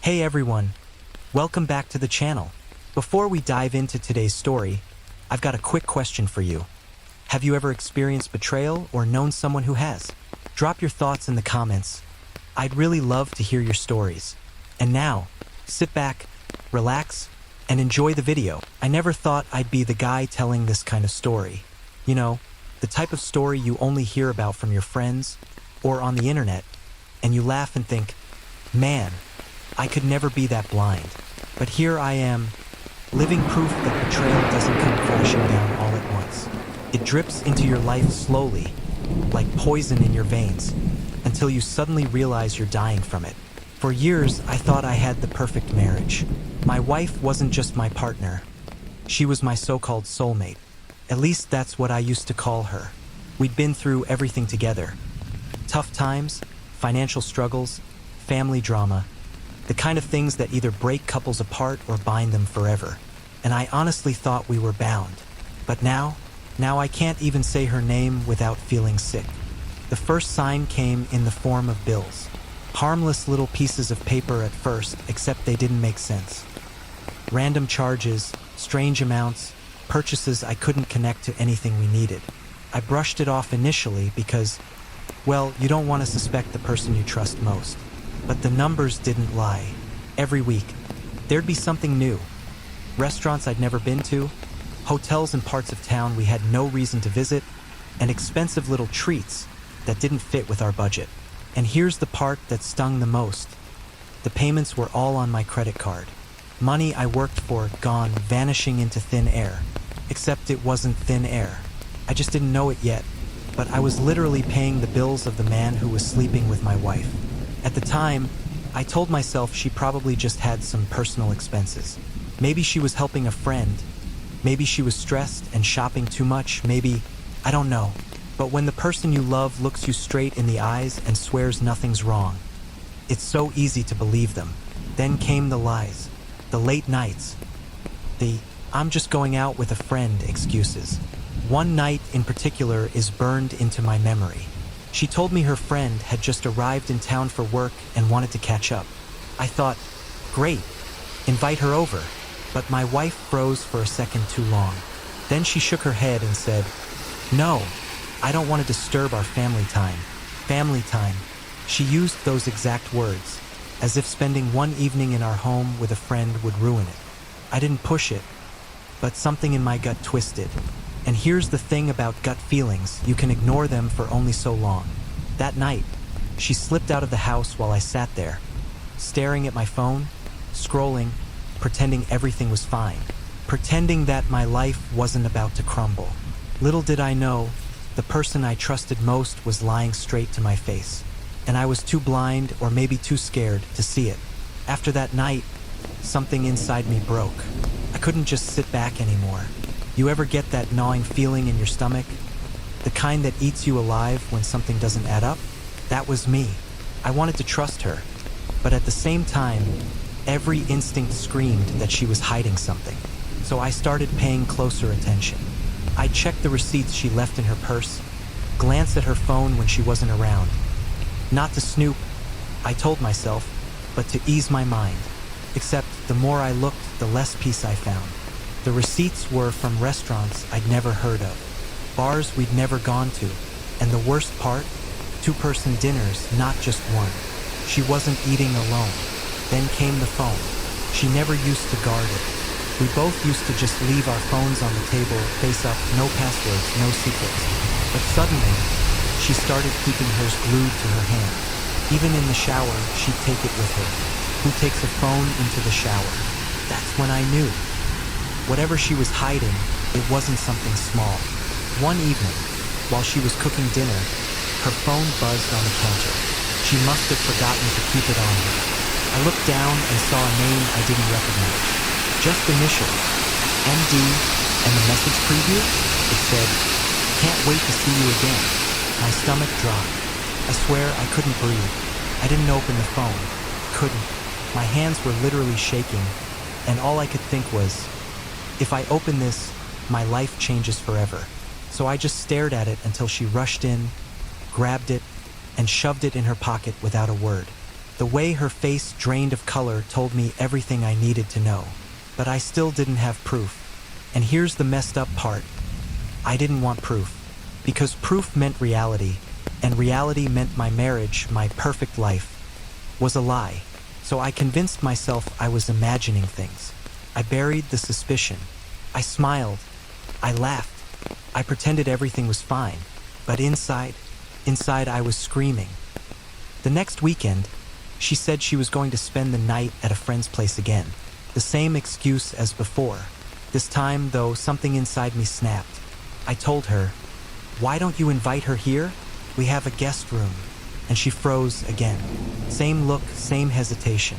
Hey everyone, welcome back to the channel. Before we dive into today's story, I've got a quick question for you. Have you ever experienced betrayal or known someone who has? Drop your thoughts in the comments. I'd really love to hear your stories. And now, sit back, relax, and enjoy the video. I never thought I'd be the guy telling this kind of story. You know, the type of story you only hear about from your friends or on the internet, and you laugh and think, man, I could never be that blind. But here I am, living proof that betrayal doesn't come crashing down all at once. It drips into your life slowly, like poison in your veins, until you suddenly realize you're dying from it. For years, I thought I had the perfect marriage. My wife wasn't just my partner. She was my so-called soulmate. At least that's what I used to call her. We'd been through everything together. Tough times, financial struggles, family drama, the kind of things that either break couples apart or bind them forever. And I honestly thought we were bound. But now I can't even say her name without feeling sick. The first sign came in the form of bills. Harmless little pieces of paper at first, except they didn't make sense. Random charges, strange amounts, purchases I couldn't connect to anything we needed. I brushed it off initially because, well, you don't want to suspect the person you trust most. But the numbers didn't lie. Every week, there'd be something new. Restaurants I'd never been to, hotels in parts of town we had no reason to visit, and expensive little treats that didn't fit with our budget. And here's the part that stung the most. The payments were all on my credit card. Money I worked for gone, vanishing into thin air. Except it wasn't thin air. I just didn't know it yet, but I was literally paying the bills of the man who was sleeping with my wife. At the time, I told myself she probably just had some personal expenses. Maybe she was helping a friend. Maybe she was stressed and shopping too much. Maybe, I don't know. But when the person you love looks you straight in the eyes and swears nothing's wrong, it's so easy to believe them. Then came the lies, the late nights, the "I'm just going out with a friend" excuses. One night in particular is burned into my memory. She told me her friend had just arrived in town for work and wanted to catch up. I thought, great, invite her over. But my wife froze for a second too long. Then she shook her head and said, no, I don't want to disturb our family time. Family time. She used those exact words, as if spending one evening in our home with a friend would ruin it. I didn't push it, but something in my gut twisted. And here's the thing about gut feelings, you can ignore them for only so long. That night, she slipped out of the house while I sat there, staring at my phone, scrolling, pretending everything was fine, pretending that my life wasn't about to crumble. Little did I know, the person I trusted most was lying straight to my face, and I was too blind or maybe too scared to see it. After that night, something inside me broke. I couldn't just sit back anymore. You ever get that gnawing feeling in your stomach? The kind that eats you alive when something doesn't add up? That was me. I wanted to trust her, but at the same time, every instinct screamed that she was hiding something. So I started paying closer attention. I checked the receipts she left in her purse, glanced at her phone when she wasn't around. Not to snoop, I told myself, but to ease my mind. Except the more I looked, the less peace I found. The receipts were from restaurants I'd never heard of, bars we'd never gone to, and the worst part, two-person dinners, not just one. She wasn't eating alone. Then came the phone. She never used to guard it. We both used to just leave our phones on the table, face up, no passwords, no secrets. But suddenly, she started keeping hers glued to her hand. Even in the shower, she'd take it with her. Who takes a phone into the shower? That's when I knew. Whatever she was hiding, it wasn't something small. One evening, while she was cooking dinner, her phone buzzed on the counter. She must have forgotten to keep it on her. I looked down and saw a name I didn't recognize. Just initials, MD, and the message preview? It said, "Can't wait to see you again." My stomach dropped. I swear I couldn't breathe. I didn't open the phone. Couldn't. My hands were literally shaking, and all I could think was, if I open this, my life changes forever. So I just stared at it until she rushed in, grabbed it, and shoved it in her pocket without a word. The way her face drained of color told me everything I needed to know. But I still didn't have proof. And here's the messed up part. I didn't want proof. Because proof meant reality, and reality meant my marriage, my perfect life, was a lie. So I convinced myself I was imagining things. I buried the suspicion. I smiled. I laughed. I pretended everything was fine. But inside I was screaming. The next weekend, she said she was going to spend the night at a friend's place again. The same excuse as before. This time, though, something inside me snapped. I told her, "Why don't you invite her here? We have a guest room." And she froze again. Same look, same hesitation.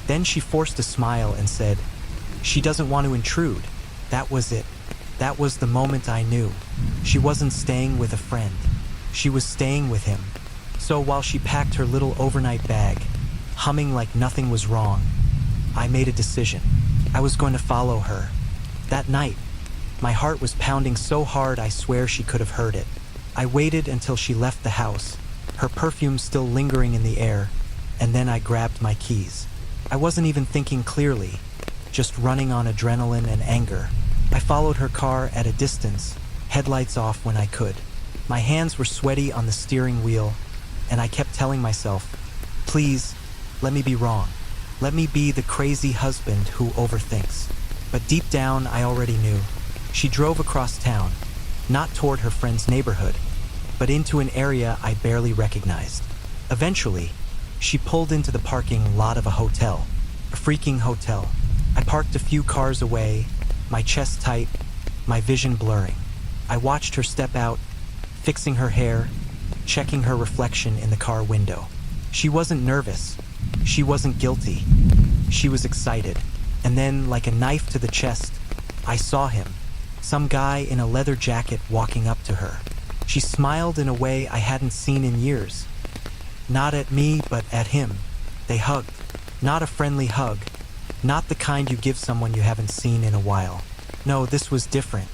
Then she forced a smile and said, "She doesn't want to intrude." That was it. That was the moment I knew. She wasn't staying with a friend. She was staying with him. So while she packed her little overnight bag, humming like nothing was wrong, I made a decision. I was going to follow her. That night, my heart was pounding so hard I swear she could have heard it. I waited until she left the house, her perfume still lingering in the air, and then I grabbed my keys. I wasn't even thinking clearly, just running on adrenaline and anger. I followed her car at a distance, headlights off when I could. My hands were sweaty on the steering wheel, and I kept telling myself, "Please, let me be wrong. Let me be the crazy husband who overthinks." But deep down, I already knew. She drove across town, not toward her friend's neighborhood, but into an area I barely recognized. Eventually, she pulled into the parking lot of a hotel, a freaking hotel. I parked a few cars away, my chest tight, my vision blurring. I watched her step out, fixing her hair, checking her reflection in the car window. She wasn't nervous. She wasn't guilty. She was excited. And then, like a knife to the chest, I saw him. Some guy in a leather jacket walking up to her. She smiled in a way I hadn't seen in years. Not at me, but at him. They hugged. Not a friendly hug. Not the kind you give someone you haven't seen in a while. No, this was different.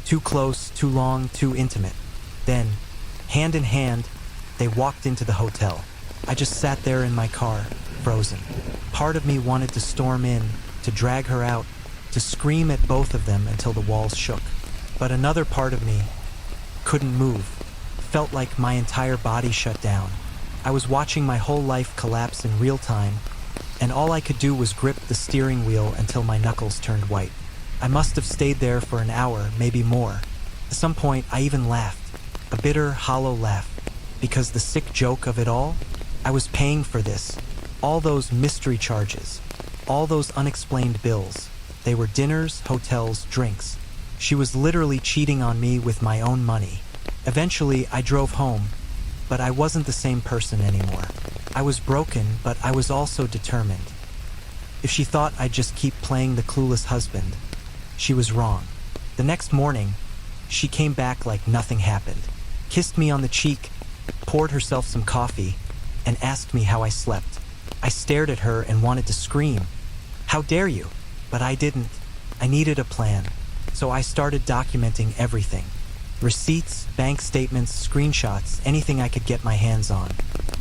Too close, too long, too intimate. Then, hand in hand, they walked into the hotel. I just sat there in my car, frozen. Part of me wanted to storm in, to drag her out, to scream at both of them until the walls shook. But another part of me couldn't move. Felt like my entire body shut down. I was watching my whole life collapse in real time, and all I could do was grip the steering wheel until my knuckles turned white. I must have stayed there for an hour, maybe more. At some point, I even laughed. A bitter, hollow laugh. Because the sick joke of it all? I was paying for this. All those mystery charges. All those unexplained bills. They were dinners, hotels, drinks. She was literally cheating on me with my own money. Eventually, I drove home, but I wasn't the same person anymore. I was broken, but I was also determined. If she thought I'd just keep playing the clueless husband, she was wrong. The next morning, she came back like nothing happened, kissed me on the cheek, poured herself some coffee, and asked me how I slept. I stared at her and wanted to scream. How dare you? But I didn't. I needed a plan. So I started documenting everything. Receipts, bank statements, screenshots, anything I could get my hands on.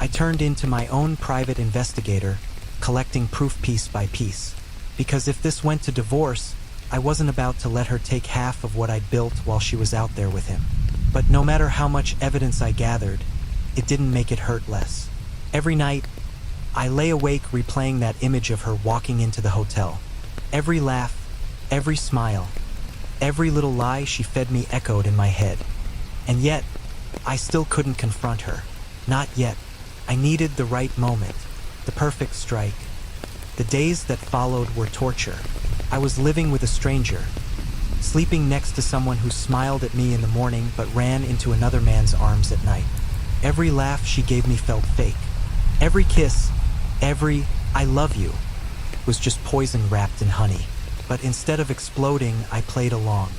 I turned into my own private investigator, collecting proof piece by piece. Because if this went to divorce, I wasn't about to let her take half of what I'd built while she was out there with him. But no matter how much evidence I gathered, it didn't make it hurt less. Every night, I lay awake replaying that image of her walking into the hotel. Every laugh, every smile, every little lie she fed me echoed in my head. And yet, I still couldn't confront her. Not yet. I needed the right moment, the perfect strike. The days that followed were torture. I was living with a stranger, sleeping next to someone who smiled at me in the morning but ran into another man's arms at night. Every laugh she gave me felt fake. Every kiss, every "I love you" was just poison wrapped in honey. But instead of exploding, I played along.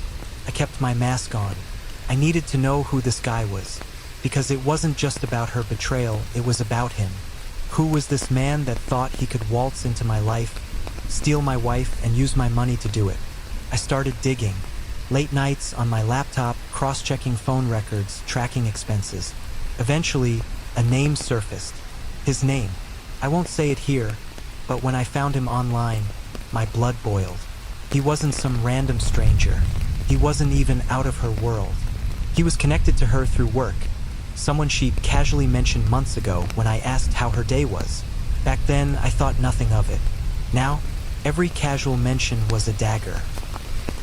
I kept my mask on. I needed to know who this guy was, because it wasn't just about her betrayal, it was about him. Who was this man that thought he could waltz into my life, steal my wife, and use my money to do it? I started digging. Late nights on my laptop, cross-checking phone records, tracking expenses. Eventually, a name surfaced. His name. I won't say it here, but when I found him online, my blood boiled. He wasn't some random stranger. He wasn't even out of her world. He was connected to her through work, someone she'd casually mentioned months ago when I asked how her day was. Back then, I thought nothing of it. Now, every casual mention was a dagger.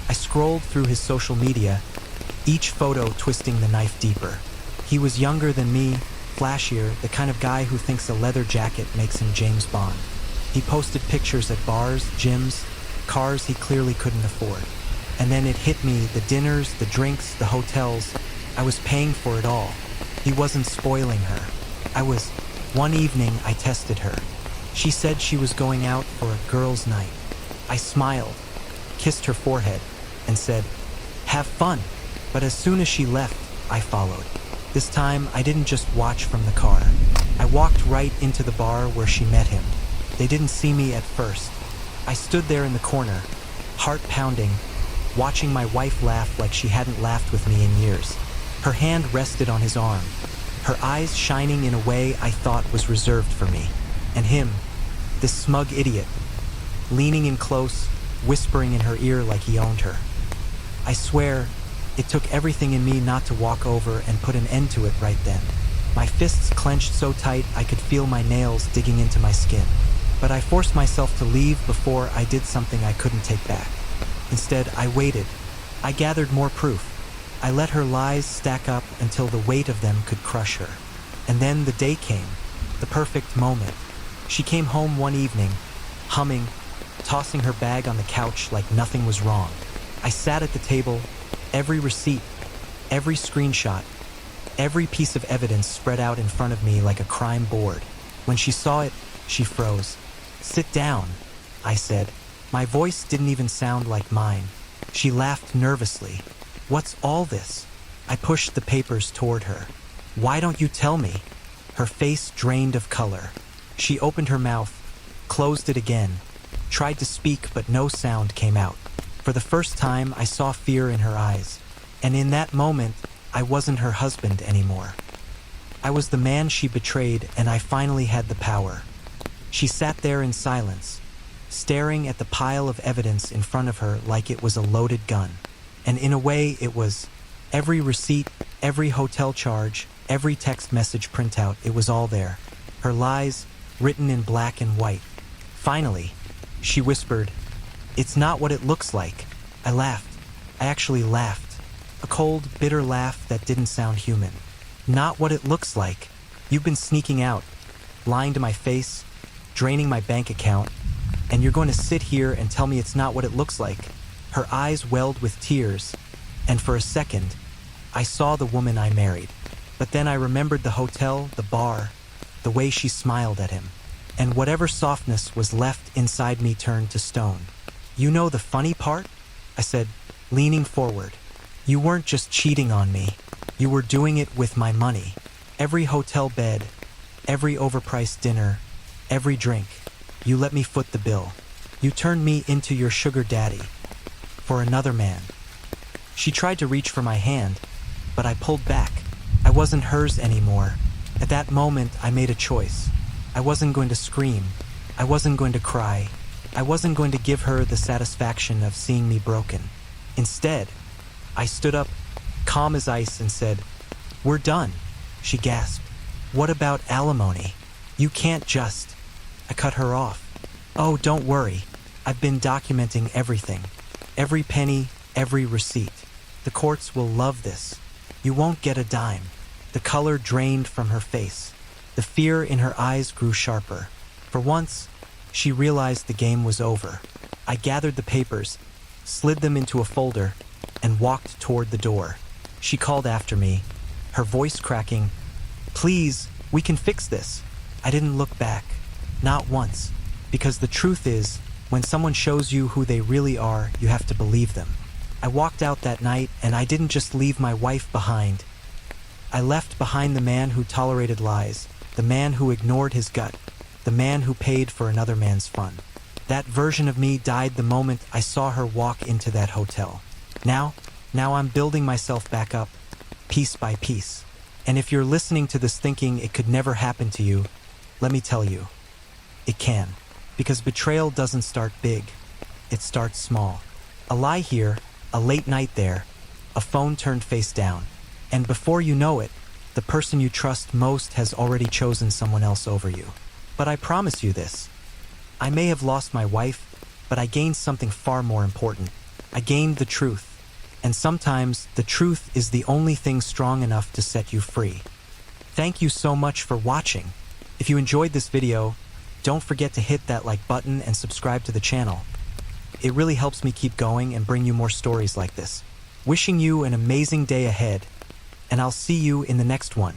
I scrolled through his social media, each photo twisting the knife deeper. He was younger than me, flashier, the kind of guy who thinks a leather jacket makes him James Bond. He posted pictures at bars, gyms, cars he clearly couldn't afford. And then it hit me, the dinners, the drinks, the hotels. I was paying for it all. He wasn't spoiling her. One evening, I tested her. She said she was going out for a girls' night. I smiled, kissed her forehead, and said, "Have fun." But as soon as she left, I followed. This time, I didn't just watch from the car. I walked right into the bar where she met him. They didn't see me at first. I stood there in the corner, heart pounding, watching my wife laugh like she hadn't laughed with me in years. Her hand rested on his arm, her eyes shining in a way I thought was reserved for me. And him, this smug idiot, leaning in close, whispering in her ear like he owned her. I swear, it took everything in me not to walk over and put an end to it right then. My fists clenched so tight I could feel my nails digging into my skin. But I forced myself to leave before I did something I couldn't take back. Instead, I waited. I gathered more proof. I let her lies stack up until the weight of them could crush her. And then the day came, the perfect moment. She came home one evening, humming, tossing her bag on the couch like nothing was wrong. I sat at the table, every receipt, every screenshot, every piece of evidence spread out in front of me like a crime board. When she saw it, she froze. "Sit down," I said. My voice didn't even sound like mine. She laughed nervously. "What's all this?" I pushed the papers toward her. "Why don't you tell me?" Her face drained of color. She opened her mouth, closed it again, tried to speak but no sound came out. For the first time, I saw fear in her eyes. And in that moment, I wasn't her husband anymore. I was the man she betrayed, and I finally had the power. She sat there in silence, staring at the pile of evidence in front of her like it was a loaded gun. And in a way, it was. Every receipt, every hotel charge, every text message printout, it was all there. Her lies, written in black and white. Finally, she whispered, "It's not what it looks like." I laughed. I actually laughed. A cold, bitter laugh that didn't sound human. "Not what it looks like. You've been sneaking out, lying to my face, draining my bank account, and you're going to sit here and tell me it's not what it looks like." Her eyes welled with tears, and for a second, I saw the woman I married. But then I remembered the hotel, the bar, the way she smiled at him. And whatever softness was left inside me turned to stone. "You know the funny part?" I said, leaning forward. "You weren't just cheating on me. You were doing it with my money. Every hotel bed, every overpriced dinner, every drink. You let me foot the bill. You turned me into your sugar daddy. For another man." She tried to reach for my hand, but I pulled back. I wasn't hers anymore. At that moment, I made a choice. I wasn't going to scream. I wasn't going to cry. I wasn't going to give her the satisfaction of seeing me broken. Instead, I stood up, calm as ice, and said, "We're done." She gasped. "What about alimony? You can't just..." I cut her off. "Oh, don't worry. I've been documenting everything. Every penny, every receipt. The courts will love this. You won't get a dime." The color drained from her face. The fear in her eyes grew sharper. For once, she realized the game was over. I gathered the papers, slid them into a folder, and walked toward the door. She called after me, her voice cracking, "Please, we can fix this." I didn't look back. Not once. Because the truth is, when someone shows you who they really are, you have to believe them. I walked out that night, and I didn't just leave my wife behind. I left behind the man who tolerated lies, the man who ignored his gut, the man who paid for another man's fun. That version of me died the moment I saw her walk into that hotel. Now I'm building myself back up, piece by piece. And if you're listening to this thinking it could never happen to you, let me tell you, It can. Because betrayal doesn't start big. It starts small. A lie here, a late night there, a phone turned face down. And before you know it, the person you trust most has already chosen someone else over you. But I promise you this. I may have lost my wife, but I gained something far more important. I gained the truth. And sometimes the truth is the only thing strong enough to set you free. Thank you so much for watching. If you enjoyed this video, don't forget to hit that like button and subscribe to the channel. It really helps me keep going and bring you more stories like this. Wishing you an amazing day ahead, and I'll see you in the next one.